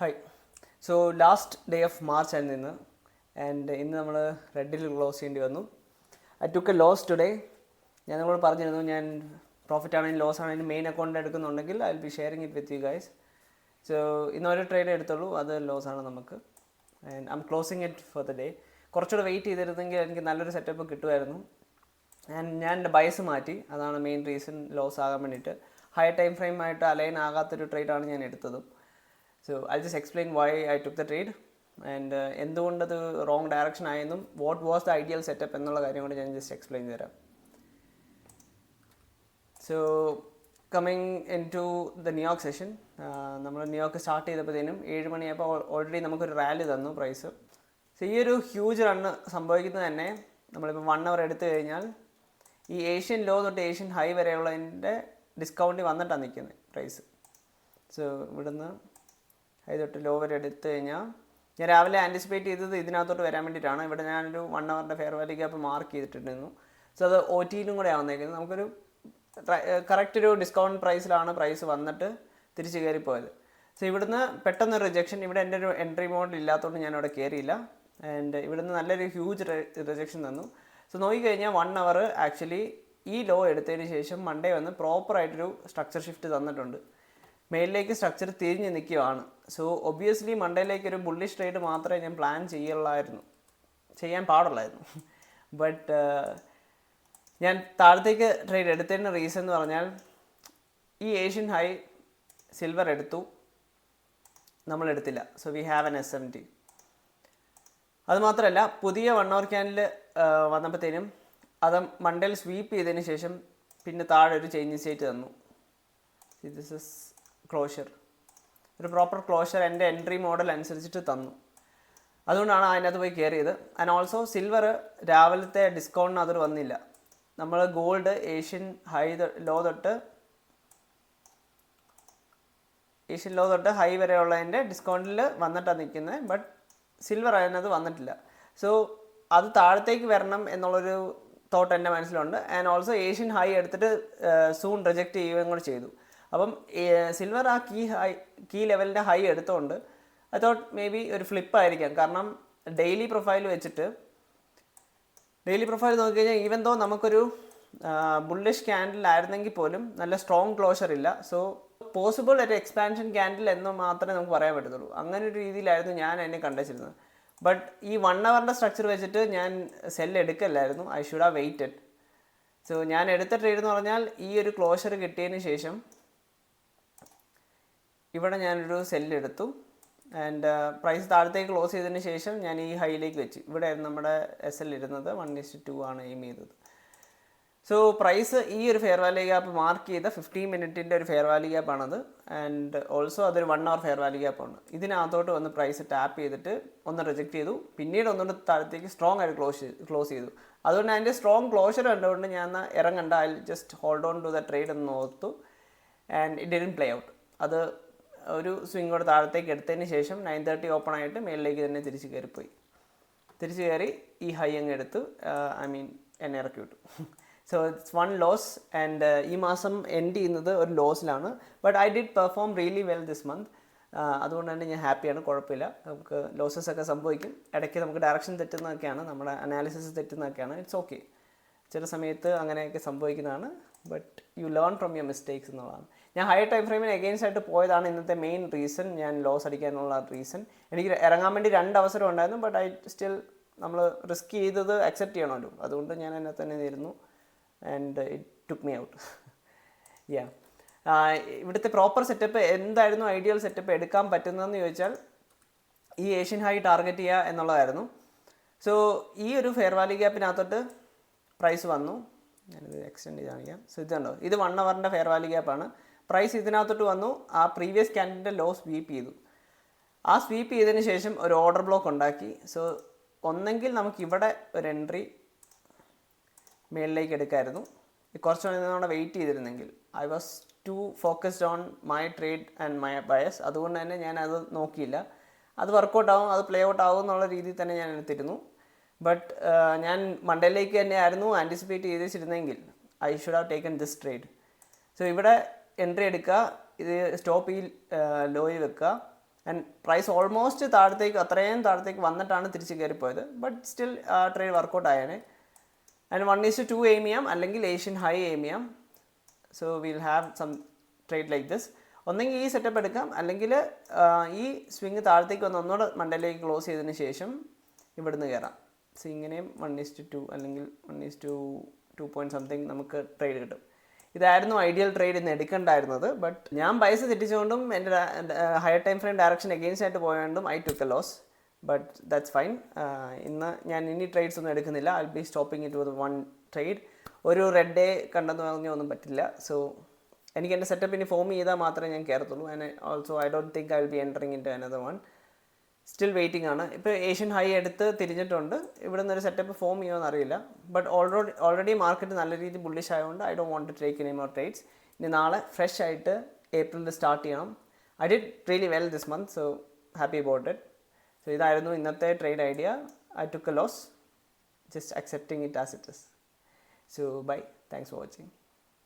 Hi. So last day of March and ഇന്ന് നമ്മൾ റെഡിൽ close ചെയ്യേണ്ടി വന്നു. I took a loss today. ഞാൻ നിങ്ങളോട് പറഞ്ഞിരുന്നു ഞാൻ പ്രോഫിറ്റ് ആണെങ്കിലും ലോസ് ആണെങ്കിലും മെയിൻ അക്കൗണ്ട് എടുക്കുന്നുണ്ടെങ്കിൽ I will be sharing it with you guys. So ഇന്ന് ഒരു ട്രേഡ് എടുത്തുള്ളൂ, അത് ലോസ് ആണ് നമുക്ക്. And I am closing it for the day. കുറച്ചുകൂടെ വെയിറ്റ് ചെയ്തിരുന്നെങ്കിൽ എനിക്ക് നല്ലൊരു സെറ്റപ്പ് കിട്ടുമായിരുന്നു. ആൻഡ് ഞാൻ എൻ്റെ ബയസ് മാറ്റി, അതാണ് മെയിൻ റീസൺ ലോസ് ആകാൻ വേണ്ടിയിട്ട്. ഹൈ ടൈം ഫ്രെയിമായിട്ട് അലൈൻ ആകാത്തൊരു ട്രേഡാണ് ഞാൻ എടുത്തതും. So I'll just explain why I took the trade and എന്തുകൊണ്ടത് റോങ് ഡയറക്ഷൻ ആയെന്നും what was the ideal setup എന്നുള്ള കാര്യം കൂടി ഞാൻ ജസ്റ്റ് എക്സ്പ്ലെയിൻ തരാം. So coming in to the New York session, നമ്മൾ ന്യൂയോർക്ക് സ്റ്റാർട്ട് ചെയ്തപ്പോഴത്തേനും 7 മണിയായപ്പോൾ ഓൾറെഡി നമുക്കൊരു റാലി തന്നു പ്രൈസ്. സോ ഈ ഒരു ഹ്യൂജ് റണ്ണ് സംഭവിക്കുന്നത് തന്നെ നമ്മളിപ്പോൾ 1 hour എടുത്തു കഴിഞ്ഞാൽ ഈ ഏഷ്യൻ ലോ തൊട്ട് ഏഷ്യൻ ഹൈ വരെയുള്ളതിൻ്റെ ഡിസ്കൗണ്ടിൽ വന്നിട്ടാണ് നിൽക്കുന്നത് പ്രൈസ്. സോ ഇവിടുന്ന് ഹൈ തൊട്ട് ലോ വരെ എടുത്തു കഴിഞ്ഞാൽ ഞാൻ രാവിലെ ആൻറ്റിസിപ്പേറ്റ് ചെയ്തത് ഇതിനകത്തോട്ട് വരാൻ വേണ്ടിയിട്ടാണ്. ഇവിടെ ഞാനൊരു 1 hour fair value gap mark ചെയ്തിട്ടുണ്ടായിരുന്നു. സോ അത് ഒ ടിയിലും കൂടെ ആവുന്നേക്കുന്നത് നമുക്കൊരു കറക്റ്റ് ഒരു ഡിസ്കൗണ്ട് പ്രൈസിലാണ് പ്രൈസ് വന്നിട്ട് തിരിച്ച് കയറിപ്പോയത്. സോ ഇവിടുന്ന് പെട്ടെന്ന് റിജക്ഷൻ, ഇവിടെ എൻ്റെ ഒരു എൻട്രി മോഡൽ ഇല്ലാത്തതുകൊണ്ട് ഞാൻ അവിടെ കയറിയില്ല. ആൻഡ് ഇവിടുന്ന് നല്ലൊരു ഹ്യൂജ് റിജക്ഷൻ തന്നു. സോ നോക്കിക്കഴിഞ്ഞാൽ 1 hour ആക്ച്വലി ഈ ലോ എടുത്തതിന് ശേഷം മൺഡേ വന്ന് പ്രോപ്പറായിട്ടൊരു സ്ട്രക്ചർ ഷിഫ്റ്റ് തന്നിട്ടുണ്ട്. മേലിലേക്ക് സ്ട്രക്ചർ തിരിഞ്ഞ് നിൽക്കുകയാണ്. സോ ഒബ്വിയസ്ലി മൺഡേയിലേക്ക് ഒരു ബുള്ളിഷ് ട്രേഡ് മാത്രമേ ഞാൻ പ്ലാൻ ചെയ്യാൻ പാടുള്ളായിരുന്നു. ബട്ട് ഞാൻ താഴത്തേക്ക് ട്രേഡ് എടുത്തതിന് റീസൺ എന്ന് പറഞ്ഞാൽ ഈ ഏഷ്യൻ ഹൈ സിൽവർ എടുത്തു, നമ്മൾ എടുത്തില്ല. So we have an S70. അതുമാത്രമല്ല പുതിയ 1 hour ക്യാൻഡിൽ വന്നപ്പോഴത്തേനും അത് മൺഡേയിൽ സ്വീപ്പ് ചെയ്തതിന് ശേഷം പിന്നെ താഴെ ഒരു ചേഞ്ചിങ് സ്റ്റേറ്റ് തന്നു. ദിസ് ഇസ് ക്ലോഷർ, ഒരു പ്രോപ്പർ ക്ലോഷർ എൻ്റെ എൻട്രി മോഡൽ അനുസരിച്ചിട്ട് തന്നു. അതുകൊണ്ടാണ് അതിനകത്ത് പോയി കയറിയത്. ആൻഡ് ഓൾസോ സിൽവർ രാവിലത്തെ ഡിസ്കൗണ്ടിന് അതൊരു വന്നില്ല. നമ്മൾ ഗോൾഡ് ഏഷ്യൻ ലോ തൊട്ട് ഹൈ വരെയുള്ളതിൻ്റെ ഡിസ്കൗണ്ടിൽ വന്നിട്ടാണ് നിൽക്കുന്നത്. ബട്ട് സിൽവർ അതിനകത്ത് വന്നിട്ടില്ല. സോ അത് താഴത്തേക്ക് വരണം എന്നുള്ളൊരു തോട്ട് എൻ്റെ മനസ്സിലുണ്ട്. ആൻഡ് ഓൾസോ ഏഷ്യൻ ഹൈ എടുത്തിട്ട് സൂൺ റിജക്റ്റ് ചെയ്യുകയും കൂടെ ചെയ്തു. അപ്പം സിൽവർ ആ കീ ലെവലിൻ്റെ ഹൈ എടുത്തുകൊണ്ട് ഐ തോട്ട് മേ ബി ഒരു ഫ്ലിപ്പായിരിക്കാം. കാരണം ഡെയിലി പ്രൊഫൈൽ നോക്കിക്കഴിഞ്ഞാൽ ഈവൻ ദോ നമുക്കൊരു ബുള്ളിഷ് ക്യാൻഡിൽ ആയിരുന്നെങ്കിൽ പോലും നല്ല സ്ട്രോങ് ക്ലോഷർ ഇല്ല. സോ പോസിബിൾ ഒരു എക്സ്പാൻഷൻ ക്യാൻഡിൽ എന്ന് മാത്രമേ നമുക്ക് പറയാൻ പറ്റത്തുള്ളൂ. അങ്ങനെ ഒരു രീതിയിലായിരുന്നു ഞാൻ എന്നെ കണ്ടുവച്ചിരുന്നത്. ബട്ട് ഈ 1 hour സ്ട്രക്ചർ വെച്ചിട്ട് ഞാൻ സെൽ എടുക്കല്ലായിരുന്നു. I should have waited. So ഞാൻ എടുത്ത ട്രേഡ് എന്ന് പറഞ്ഞാൽ ഈ ഒരു ക്ലോഷർ കിട്ടിയതിന് ശേഷം ഇവിടെ ഞാനൊരു സെല്ലെടുത്തു. ആൻഡ് പ്രൈസ് താഴത്തേക്ക് ക്ലോസ് ചെയ്തതിന് ശേഷം ഞാൻ ഈ ഹൈയിലേക്ക് വെച്ച്, ഇവിടെ ആയിരുന്നു നമ്മുടെ SL ഇരുന്നത്. 1:2 ആണ് എയിം ചെയ്തത്. സോ പ്രൈസ് ഈ ഒരു ഫെയർ വാല്യൂ ഗ്യാപ്പ് മാർക്ക് ചെയ്ത 15 മിനിറ്റിൻ്റെ ഒരു ഫെയർ വാല്യൂ ഗ്യാപ്പാണത്. ആൻഡ് ഓൾസോ അതൊരു 1 hour ഫെയർ വാല്യൂ ഗ്യാപ്പാണ്. ഇതിനകത്തോട്ട് വന്ന് പ്രൈസ് ടാപ്പ് ചെയ്തിട്ട് ഒന്ന് റിജക്റ്റ് ചെയ്തു. പിന്നീട് ഒന്നുകൊണ്ട് താഴത്തേക്ക് സ്ട്രോങ് ആയിട്ട് ക്ലോസ് ചെയ്തു. അതുകൊണ്ട് അതിൻ്റെ സ്ട്രോങ് ക്ലോഷർ കണ്ടുകൊണ്ട് ഞാൻ ഇറങ്ങണ്ട, I just hold on to the trade എന്ന് ഓർത്തു. And it didn't play out. അത് ഒരു സ്വിങ് കൂടെ താഴത്തേക്ക് എടുത്തതിന് ശേഷം 9:30 ഓപ്പൺ ആയിട്ട് മേളിലേക്ക് തന്നെ തിരിച്ച് കയറി ഈ ഹൈ അങ്ങ് എടുത്ത് എന്നെ ഇറക്കി വിട്ടു. So it's 1 loss. ആൻഡ് ഈ മാസം എൻഡ് ചെയ്യുന്നത് ഒരു ലോസിലാണ്. But I did perform really well this month. അതുകൊണ്ട് തന്നെ ഞാൻ ഹാപ്പിയാണ്, കുഴപ്പമില്ല. നമുക്ക് ലോസസ് ഒക്കെ സംഭവിക്കും, ഇടയ്ക്ക് നമുക്ക് ഡയറക്ഷൻ തെറ്റുന്നതൊക്കെയാണ്, നമ്മുടെ അനാലിസിസ് തെറ്റുന്നതൊക്കെയാണ്. ഇറ്റ്സ് ഓക്കെ, ചില സമയത്ത് അങ്ങനെയൊക്കെ സംഭവിക്കുന്നതാണ്. But you learn from your mistakes എന്നുള്ളതാണ്. ഞാൻ ഹൈ ടൈം ഫ്രെയിമിന് എഗെയിൻസ്റ്റ് ആയിട്ട് പോയതാണ് ഇന്നത്തെ മെയിൻ റീസൺ, ഞാൻ ലോസ് അടിക്കാനുള്ള റീസൺ. എനിക്ക് ഇറങ്ങാൻ വേണ്ടി 2 അവസരം ഉണ്ടായിരുന്നു. ബട്ട് ഐ സ്റ്റിൽ നമ്മൾ റിസ്ക് ചെയ്തത് അക്സെപ്റ്റ് ചെയ്യണമല്ലോ, അതുകൊണ്ട് ഞാൻ എന്നെ തന്നെ ഇരുന്നു. And it took me out. Yeah, ഇവിടുത്തെ പ്രോപ്പർ സെറ്റപ്പ് എന്തായിരുന്നു, ഐഡിയൽ സെറ്റപ്പ് എടുക്കാൻ പറ്റുന്നതെന്ന് ചോദിച്ചാൽ ഈ ഏഷ്യൻ ഹൈ ടാർഗറ്റ് ചെയ്യുക എന്നുള്ളതായിരുന്നു. സോ ഈ ഒരു ഫെയർ വാല്യൂ ഗ്യാപ്പിനകത്തോട്ട് പ്രൈസ് വന്നു. ഞാനിത് എക്സ്റ്റെൻഡ് ചെയ്ത് കാണിക്കാം. സോ ഇത് കണ്ടോ, ഇത് 1 hour ഫെയർ വാല്യൂ ഗ്യാപ്പാണ്. പ്രൈസ് ഇതിനകത്തോട്ട് വന്നു, ആ പ്രീവിയസ് ക്യാൻഡിൻ്റെ ലോ സ്വീപ്പ് ചെയ്തു. ആ സ്വീപ്പ് ചെയ്തതിന് ശേഷം ഒരു ഓർഡർ ബ്ലോക്ക് ഉണ്ടാക്കി. സോ ഒന്നെങ്കിൽ നമുക്കിവിടെ ഒരു എൻട്രി മേളിലേക്ക് എടുക്കാമായിരുന്നു, കുറച്ച് നമ്മുടെ വെയിറ്റ് ചെയ്തിരുന്നെങ്കിൽ. I was too focused on my trade and my bias. അതുകൊണ്ട് തന്നെ ഞാൻ അത് നോക്കിയില്ല. അത് വർക്കൗട്ട് ആവും, അത് പ്ലേ ഔട്ട് ആവും എന്നുള്ള രീതിയിൽ തന്നെ ഞാൻ എടുത്തിരുന്നു. ബട്ട് ഞാൻ മൺഡേയിലേക്ക് തന്നെ ആയിരുന്നു ആൻറ്റിസിപ്പേറ്റ് ചെയ്തിരുന്നെങ്കിൽ I should have taken this trade. So ഇവിടെ എൻട്രി എടുക്കുക, ഇത് സ്റ്റോപ്പ് ഈ ലോയിൽ വെക്കുക. ആൻഡ് പ്രൈസ് ഓൾമോസ്റ്റ് താഴത്തേക്ക് അത്രയും താഴത്തേക്ക് വന്നിട്ടാണ് തിരിച്ച് കയറിപ്പോയത്. ബട്ട് സ്റ്റിൽ ട്രേഡ് വർക്കൗട്ട് ആയേനെ. ആൻഡ് 1:2 എയിം ചെയ്യാം, അല്ലെങ്കിൽ ഏഷ്യൻ ഹൈ എയിം ചെയ്യാം. So will have some trade like this. ഒന്നെങ്കിൽ ഈ സെറ്റപ്പ് എടുക്കാം, അല്ലെങ്കിൽ ഈ സ്വിങ് താഴത്തേക്ക് വന്ന് ഒന്നുകൂടെ മണ്ടയിലേക്ക് ക്ലോസ് ചെയ്തതിന് ശേഷം ഇവിടുന്ന് കയറാം. സോ ഇങ്ങനെയും 1:2 അല്ലെങ്കിൽ 1:2 പോയിൻറ്റ് സംതിങ് നമുക്ക് ട്രേഡ് കിട്ടും. ഇതായിരുന്നു ഐഡിയൽ ട്രേഡ് ഇന്ന് എടുക്കേണ്ടായിരുന്നത്. ബട്ട് ഞാൻ പൈസ തെറ്റിച്ചുകൊണ്ടും എൻ്റെ higher time frame direction against ആയിട്ട് പോയതുകൊണ്ടും I took a loss. But that's fine. ഇന്ന് ഞാൻ ഇനി ട്രേഡ്സ് ഒന്നും എടുക്കുന്നില്ല. I be stopping it with 1 trade. ഒരു റെഡ് ഡേ കണ്ടെന്ന് പറഞ്ഞാൽ ഒന്നും പറ്റില്ല. സോ എനിക്ക് എൻ്റെ സെറ്റപ്പ് ഇനി ഫോം ചെയ്താൽ മാത്രമേ ഞാൻ കയറത്തുള്ളൂ. And also I don't think I will be entering into another one. Still waiting ആണ്. ഇപ്പോൾ ഏഷ്യൻ ഹൈ എടുത്ത് തിരിഞ്ഞിട്ടുണ്ട്. ഇവിടെ നിന്നൊരു സെറ്റപ്പ് ഫോം ചെയ്യുമെന്ന് അറിയില്ല. ബട്ട് ഓൾറെഡി മാർക്കറ്റ് നല്ല രീതിയിൽ ബുള്ളിഷ് ആയതുകൊണ്ട് I don't want to take any more trades. ഇനി നാളെ ഫ്രഷ് ആയിട്ട് ഏപ്രിലിൽ സ്റ്റാർട്ട് ചെയ്യണം. I did really well this month, so happy about it. So ഇതായിരുന്നു ഇന്നത്തെ trade idea. I took a loss, just accepting it as it is. So bye, thanks for watching.